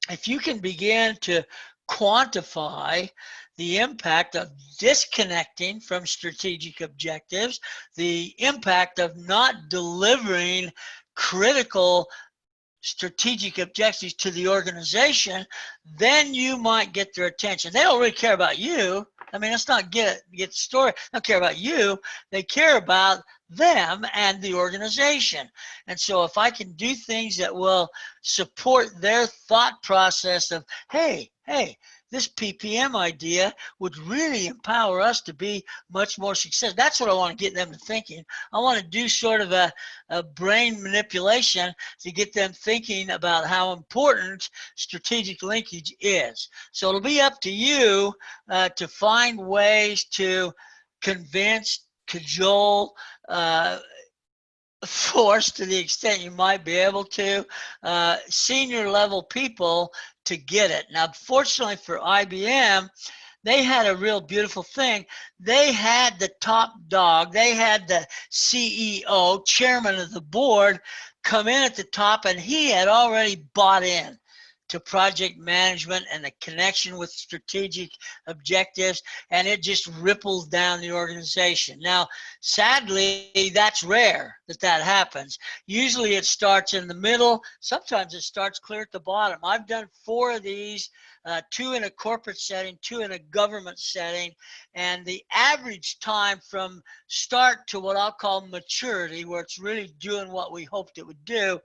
if you can begin to quantify the impact of disconnecting from strategic objectives, the impact of not delivering critical strategic objectives to the organization, then you might get their attention. They don't really care about you. I mean, let's not get the story. They don't care about you. They care about them and the organization. And so if I can do things that will support their thought process of, hey, this PPM idea would really empower us to be much more successful. That's what I want to get them to thinking. I want to do sort of a brain manipulation to get them thinking about how important strategic linkage is. So it'll be up to you to find ways to convince, cajole, force, to the extent you might be able to, senior level people to get it. Now, fortunately for IBM, they had a real beautiful thing. They had the top dog, they had the CEO, chairman of the board, come in at the top, and he had already bought in to project management and the connection with strategic objectives, and it just ripples down the organization. Now, sadly, that's rare that happens. Usually it starts in the middle. Sometimes it starts clear at the bottom. I've done 4 of these, 2 in a corporate setting, 2 in a government setting, and the average time from start to what I'll call maturity, where it's really doing what we hoped it would do,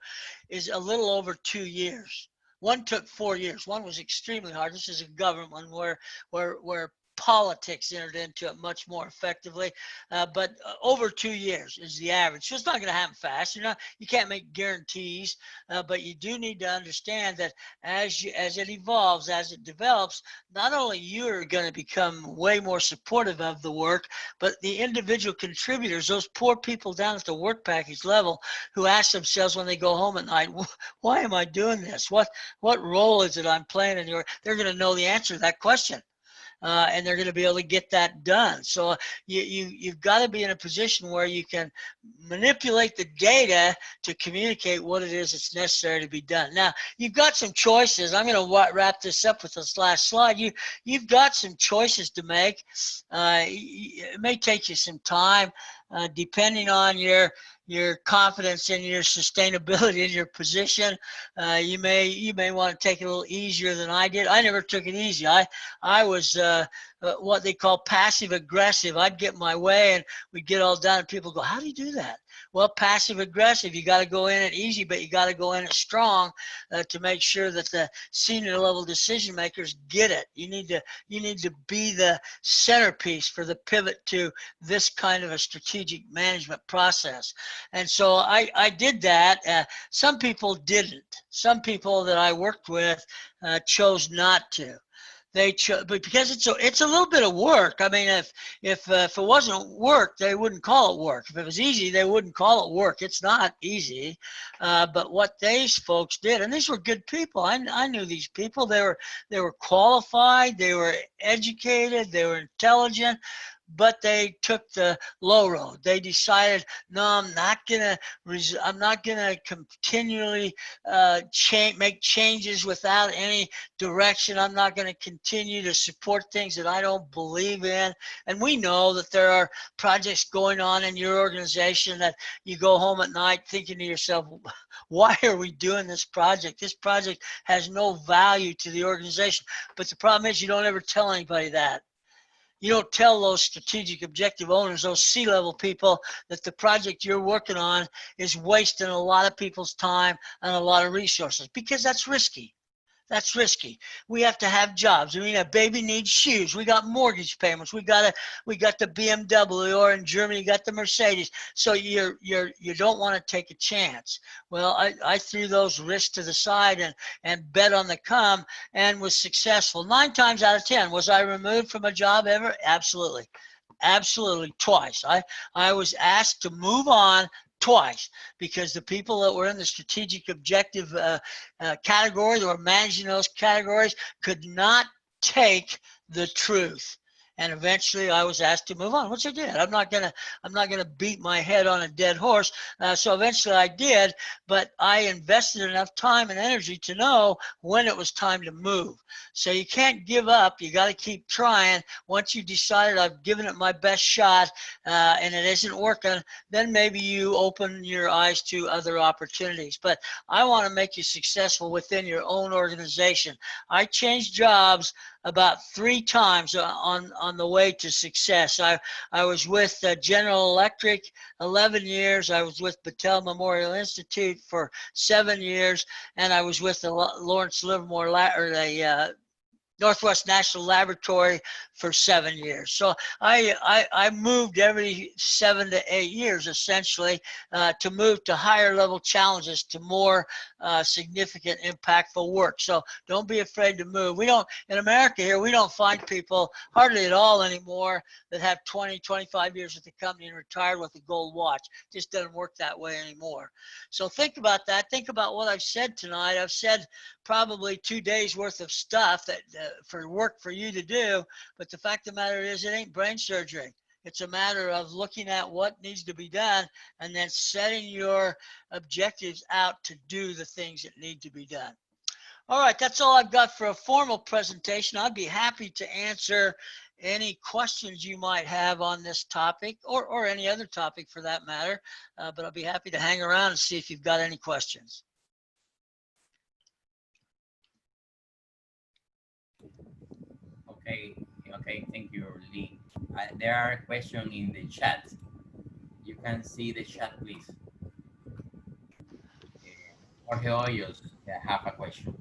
is a little over 2 years. One took 4 years. One was extremely hard. This is a government one where politics entered into it much more effectively, but over 2 years is the average. So it's not going to happen fast. You can't make guarantees, but you do need to understand that as it evolves, as it develops, not only you're going to become way more supportive of the work, but the individual contributors, those poor people down at the work package level who ask themselves when they go home at night, why am I doing this? What role is it I'm playing in your? They're going to know the answer to that question. And they're going to be able to get that done. So you've got to be in a position where you can manipulate the data to communicate what it is that's necessary to be done. Now, you've got some choices. I'm going to wrap this up with this last slide. You've got some choices to make. It may take you some time, depending on your confidence in your sustainability in your position. You may want to take it a little easier than I did. I never took it easy. I was what they call passive aggressive. I'd get my way and we'd get all done and people go, how do you do that? Well, passive aggressive, you got to go in it easy, but you got to go in it strong to make sure that the senior level decision makers get it. You need to be the centerpiece for the pivot to this kind of a strategic management process. And so I did that. Some people didn't. Some people that I worked with chose not to. They chose, but because it's a little bit of work. I mean, if it wasn't work, they wouldn't call it work. If it was easy, they wouldn't call it work. It's not easy. But what these folks did, and these were good people. I knew these people. They were qualified. They were educated. They were intelligent. But they took the low road. They decided, no, I'm not gonna continually make changes without any direction. I'm not going to continue to support things that I don't believe in. And we know that there are projects going on in your organization that you go home at night thinking to yourself, why are we doing this project? This project has no value to the organization. But the problem is you don't ever tell anybody that. You don't tell those strategic objective owners, those C-level people, that the project you're working on is wasting a lot of people's time and a lot of resources, because that's risky. That's risky. We have to have jobs. I mean, a baby needs shoes. We got mortgage payments. We got the BMW, or in Germany, you got the Mercedes. So you don't want to take a chance. Well, I threw those risks to the side and bet on the come and was successful. 9 times out of 10. Was I removed from a job ever? Absolutely. Absolutely, twice. I was asked to move on twice because the people that were in the strategic objective category, that were managing those categories, could not take the truth. And eventually I was asked to move on, which I did. I'm not gonna beat my head on a dead horse. So eventually I did, but I invested enough time and energy to know when it was time to move. So you can't give up. You got to keep trying. Once you decided I've given it my best shot and it isn't working, then maybe you open your eyes to other opportunities. But I want to make you successful within your own organization. I changed jobs about 3 times on the way to success. I was with General Electric 11 years. I was with Battelle Memorial Institute for 7 years, and I was with the Lawrence Livermore, or the Northwest National Laboratory for 7 years. So I moved every 7 to 8 years, essentially, to move to higher level challenges, to more significant, impactful work. So don't be afraid to move. We don't, in America here, we don't find people hardly at all anymore that have 20, 25 years at the company and retired with a gold watch. It just doesn't work that way anymore. So think about that. Think about what I've said tonight. I've said probably 2 days worth of stuff that for work for you to do, but the fact of the matter is it ain't brain surgery. It's a matter of looking at what needs to be done and then setting your objectives out to do the things that need to be done. All right, that's all I've got for a formal presentation. I'd be happy to answer any questions you might have on this topic, or any other topic for that matter, but I'll be happy to hang around and see if you've got any questions. Okay, thank you, Lee. There are questions in the chat. You can see the chat, please. Jorge Hoyos have a question.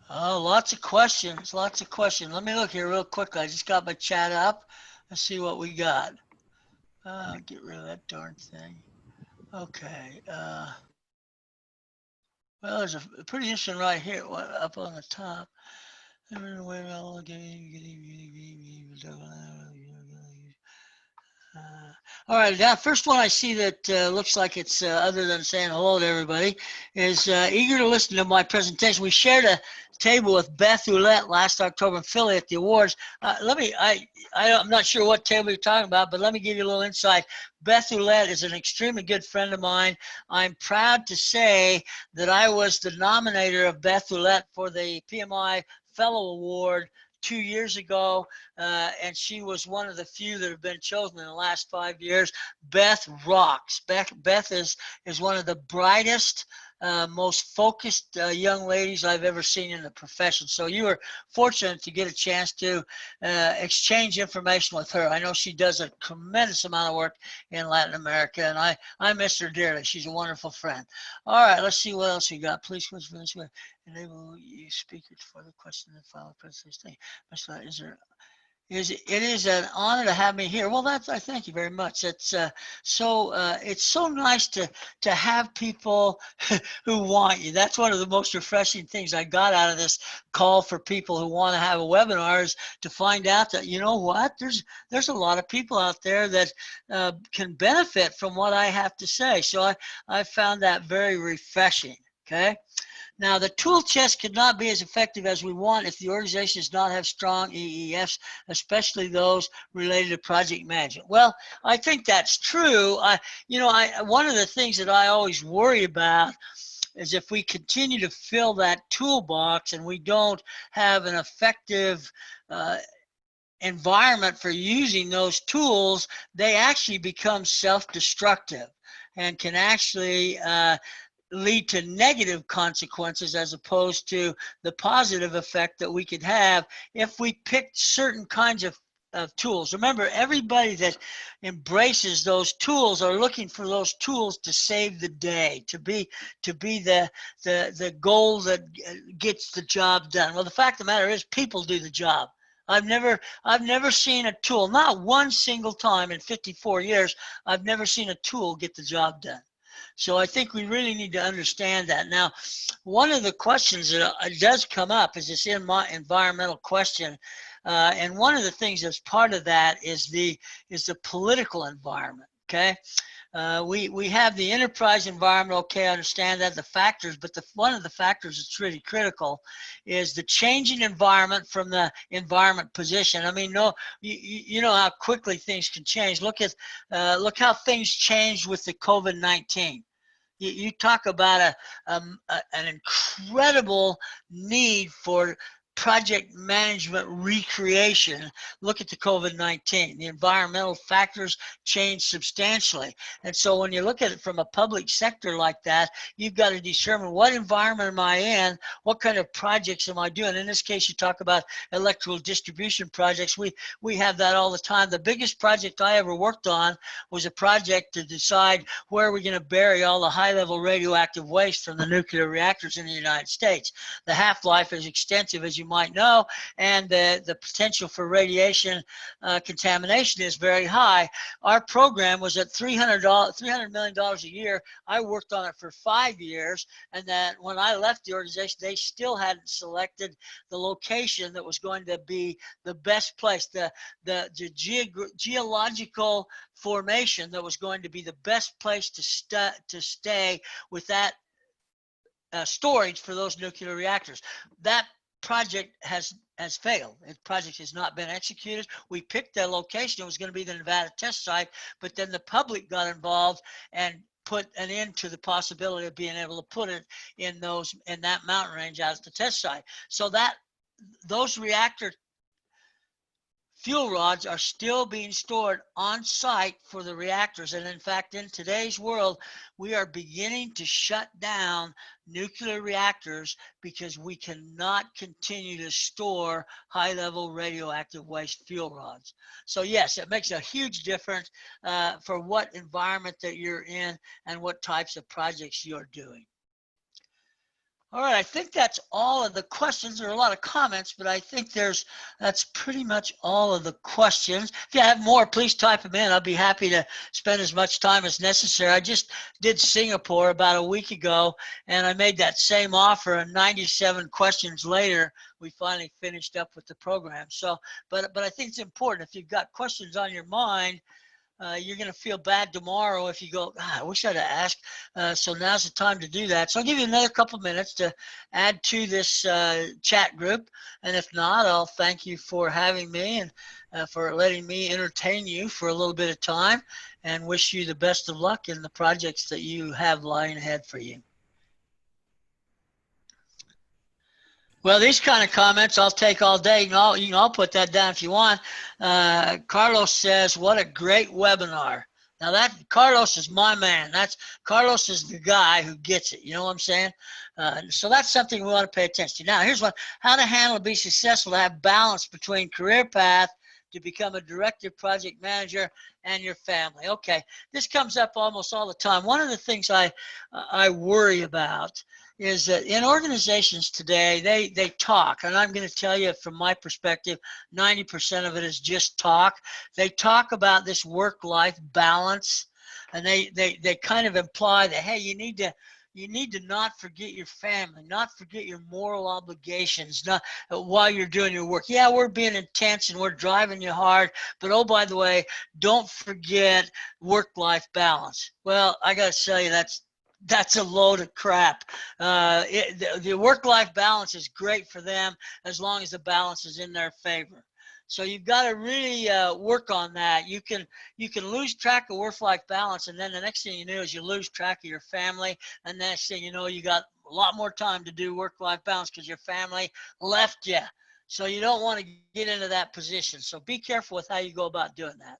Oh, lots of questions, lots of questions. Let me look here real quick. I just got my chat up. Let's see what we got. Get rid of that darn thing. Okay. Well, there's a pretty interesting right here up on the top. All right, that first one I see that looks like it's other than saying hello to everybody is eager to listen to my presentation. We shared a table with Beth Ouellette last October in Philly at the awards. I'm not sure what table you're talking about, but let me give you a little insight. Beth Ouellette is an extremely good friend of mine. I'm proud to say that I was the nominator of Beth Ouellette for the PMI Fellow Award 2 years ago, and she was one of the few that have been chosen in the last 5 years. Beth rocks. Beth is one of the brightest most focused young ladies I've ever seen in the profession. So you were fortunate to get a chance to exchange information with her. I know she does a tremendous amount of work in Latin America, and I miss her dearly. She's a wonderful friend. All right, let's see what else we got. Please, enable you speakers for the question and file presentation. Is there it is an honor to have me here. Well, I thank you very much. It's it's so nice to have people who want you. That's one of the most refreshing things I got out of this call for people who want to have a webinar, is to find out that, you know what, there's a lot of people out there that can benefit from what I have to say. So I found that very refreshing. Okay. Now, the tool chest could not be as effective as we want if the organization does not have strong EEFs, especially those related to project management. Well, I think that's true. One of the things that I always worry about is if we continue to fill that toolbox and we don't have an effective environment for using those tools, they actually become self-destructive and can actually lead to negative consequences as opposed to the positive effect that we could have if we picked certain kinds of tools. Remember, everybody that embraces those tools are looking for those tools to save the day, to be the goal that gets the job done. Well, the fact of the matter is, people do the job. I've never seen a tool, not one single time in 54 years, I've never seen a tool get the job done. So I think we really need to understand that. Now, one of the questions that does come up is this environmental question. And one of the things that's part of that is the political environment, okay? We have the enterprise environment, okay, I understand that, the factors, but one of the factors that's really critical is the changing environment from the environment position. I mean, you know how quickly things can change. Look how things changed with the COVID-19. You talk about an incredible need for project management recreation. Look at the COVID-19. The environmental factors changed substantially. And so when you look at it from a public sector like that, you've got to determine what environment am I in, what kind of projects am I doing. In this case, you talk about electrical distribution projects. We have that all the time. The biggest project I ever worked on was a project to decide where we're going to bury all the high-level radioactive waste from the nuclear reactors in the United States. The half-life is extensive, as you might know, and the potential for radiation contamination is very high. Our program was at $300 million a year. I worked on it for 5 years, and then when I left the organization, they still hadn't selected the location that was going to be the best place, the geological formation that was going to be the best place to stay with that storage for those nuclear reactors. That project has failed. The project has not been executed. We picked that location. It was going to be the Nevada test site, but then the public got involved and put an end to the possibility of being able to put it in that mountain range out at the test site. So those reactor fuel rods are still being stored on site for the reactors. And in fact, in today's world, we are beginning to shut down nuclear reactors because we cannot continue to store high-level radioactive waste fuel rods. So yes, it makes a huge difference for what environment that you're in and what types of projects you're doing. All right, I think that's all of the questions. There are a lot of comments, but I think that's pretty much all of the questions. If you have more, please type them in. I'll be happy to spend as much time as necessary. I just did Singapore about a week ago, and I made that same offer, and 97 questions later, we finally finished up with the program. So, but I think it's important. If you've got questions on your mind, you're going to feel bad tomorrow if you go, I wish I'd have asked. So now's the time to do that. So I'll give you another couple minutes to add to this chat group. And if not, I'll thank you for having me and for letting me entertain you for a little bit of time, and wish you the best of luck in the projects that you have lying ahead for you. Well, these kind of comments I'll take all day. You can all put that down if you want. Carlos says, what a great webinar. Now that Carlos is my man. Carlos is the guy who gets it. You know what I'm saying? So that's something we want to pay attention to. Now here's what: how to handle and be successful to have balance between career path to become a director, project manager, and your family. Okay, this comes up almost all the time. One of the things I worry about is that in organizations today, they talk, and I'm going to tell you from my perspective, 90% of it is just talk. They talk about this work-life balance, and they kind of imply that, hey, you need to not forget your family, not forget your moral obligations, not while you're doing your work. Yeah, we're being intense and we're driving you hard, but oh, by the way, don't forget work-life balance. Well, I got to tell you, that's a load of crap. The work-life balance is great for them as long as the balance is in their favor. So you've got to really work on that. You can lose track of work-life balance, and then the next thing you know is you lose track of your family, and the next thing you know, you got a lot more time to do work-life balance because your family left you. So you don't want to get into that position. So be careful with how you go about doing that.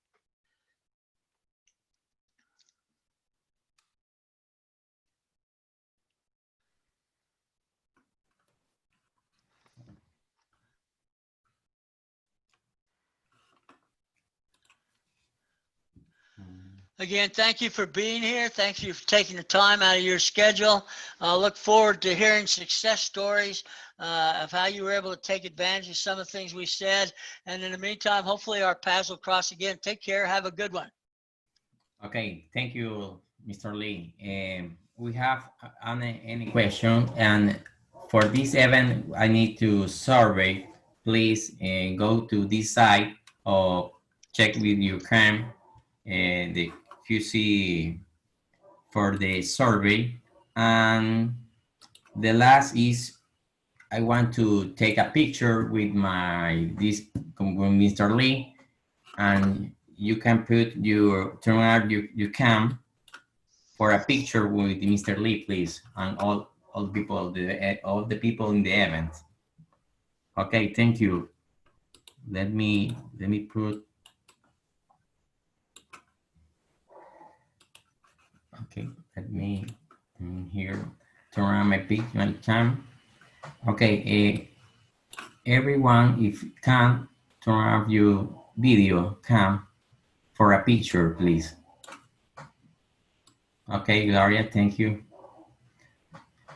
Again, thank you for being here. Thank you for taking the time out of your schedule. I look forward to hearing success stories of how you were able to take advantage of some of the things we said. And in the meantime, hopefully our paths will cross again. Take care. Have a good one. Okay, thank you, Mr. Lee. We have any question, and for this event, I need to survey. Please go to this site or check with your CAM the QC for the survey. And the last is I want to take a picture with with Mr. Lee, and you can turn out your cam for a picture with Mr. Lee, please, and all the people in the event. Okay, thank you. Let me put. Okay, let me here turn on my cam. Okay, everyone, if can turn off your video cam for a picture, please. Okay, Gloria, thank you.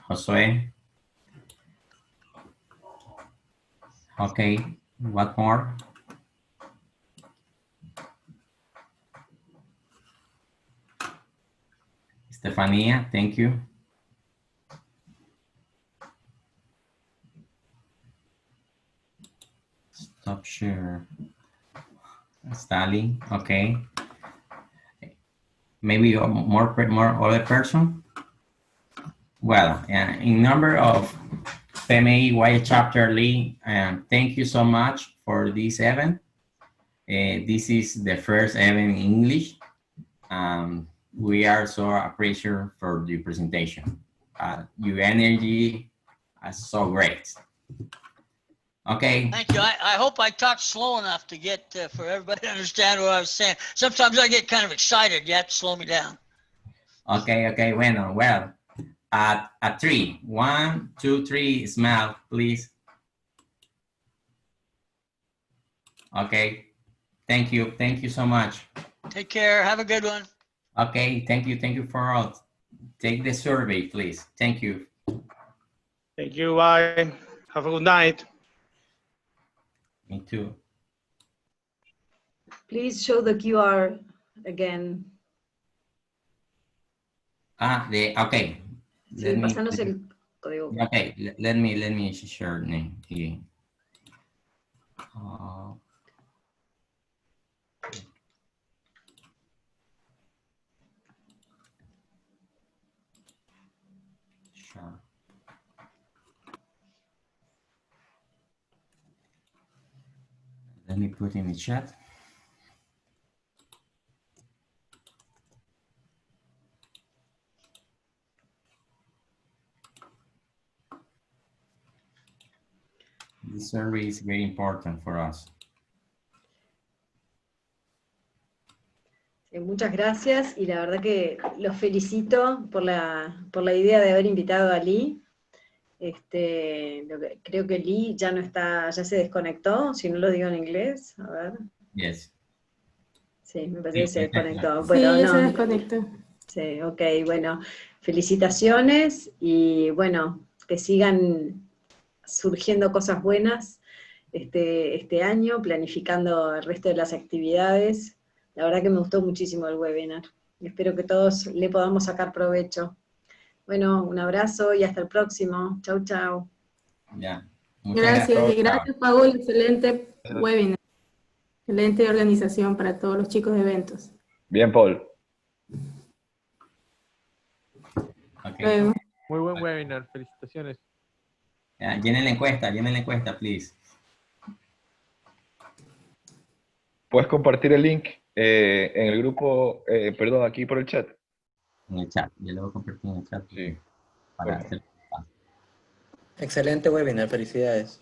Josue. Okay, what more? Stefania, thank you. Stop share. Stalin, okay. Maybe more other person? Well, in number of PMI chapter Lee, thank you so much for this event. This is the first event in English. We are so appreciative for the presentation. Your energy is so great. Okay. Thank you. I hope I talked slow enough to get for everybody to understand what I was saying. Sometimes I get kind of excited. You have to slow me down. Okay. Well, at 3. 1, 2, 3, smile, please. Okay. Thank you so much. Take care. Have a good one. Okay. Thank you for all. Take the survey, please. Thank you. Thank you. Bye. Have a good night. Me too. Please show the QR again. Okay. Sí, pásanos el código. Okay, let me share name again. Sure. Let me put in the chat. This survey is very important for us. Sí, muchas gracias y la verdad que los felicito por la idea de haber invitado a Lee. Creo que Lee ya no está, ya se desconectó, si no lo digo en inglés, a ver. Yes. Sí, me parece que Sí, se desconectó. Sí, Bueno, ya se no, desconectó. sí, ok, bueno, felicitaciones y bueno, que sigan surgiendo cosas buenas este año, planificando el resto de las actividades. La verdad que me gustó muchísimo el webinar. Espero que todos le podamos sacar provecho. Bueno, un abrazo y hasta el próximo. Chau, chau. Ya. Muchas gracias a Gracias, todos. y gracias, Paul. Excelente webinar. Excelente organización para todos los chicos de eventos. Bien, Paul. Ok. Luego. Muy buen webinar, felicitaciones. Ya, llenen la encuesta, please. ¿Puedes compartir el link en el grupo, perdón, aquí por el chat? En el chat, yo lo voy a compartir en el chat. Sí. Para Porfa. hacer. Excelente webinar, felicidades.